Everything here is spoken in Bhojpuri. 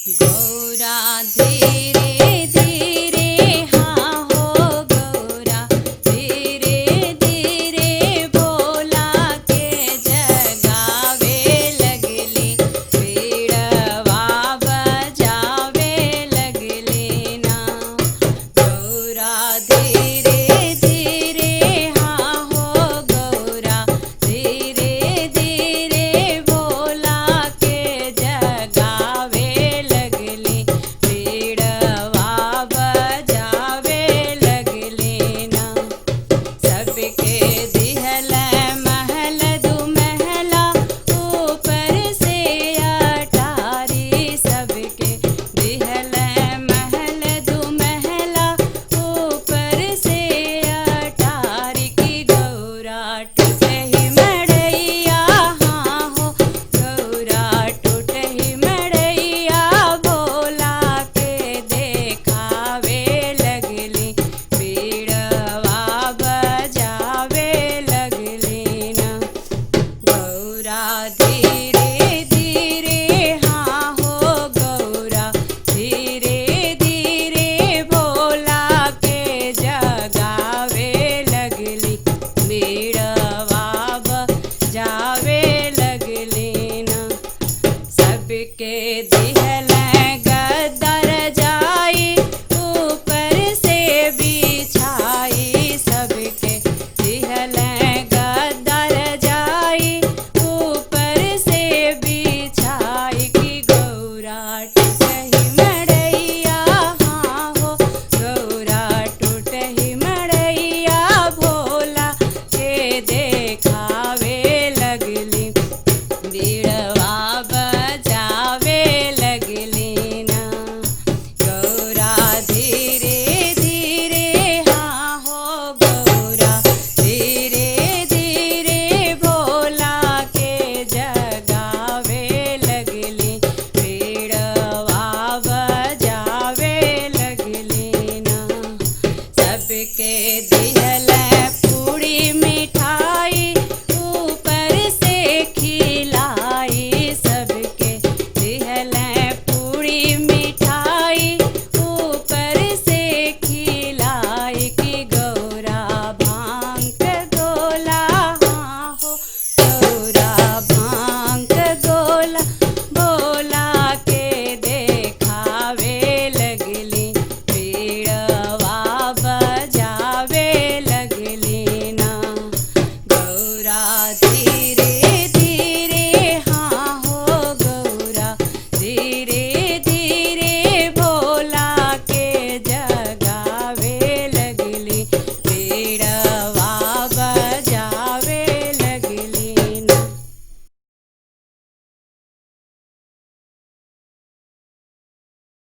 गौरा धीरे धीरे हाँ हो गौरा धीरे धीरे भोला के जगावे लगली पीड़वा बजावे लगली ना। गौरा धीरे धीरे हाँ हो गौरा धीरे धीरे भोला के जगावे लगली पीड़वा बजावे लगली ना। सबके दिहल महल दू महला ऊपर से अटारी। सबके दिहल महल दू महला ऊपर से अटारी की गौरा टूटही मड़ैया हाँ हो गौरा टूटही मड़ैया भोला के देखावे लगली पीड़वा बजावे लगली ना। गौरा धीरे धीरे हाँ हो गौरा धीरे धीरे भोला के जगावे लगली पीड़वा बजावे लगली ना। सबके दिहल गद्दर जाई ऊपर से बिछाई। सबके दिहल गद्दर जाई ऊपर से बिछाई की गौरा टूटही मड़ैया हाँ हो गौरा टूटही मड़ैया भोला के देखावे लगली पीड़वा बजावे लगली ना। गौरा धीरे धीरे हाँ हो गौरा धीरे धीरे भोला के जगावे लगली पीड़वा बजावे लगली ना। सबके दिहल पूरी मिठाई ऊपर से खिलाई। सबके दिहल पूरी मिठाई ऊपर से खिलाई की गौरा भांग गोला हाँ हो गौरा भांग गोला भोला के देखावे लगली पीड़वा बजावे लगली ना। गौरा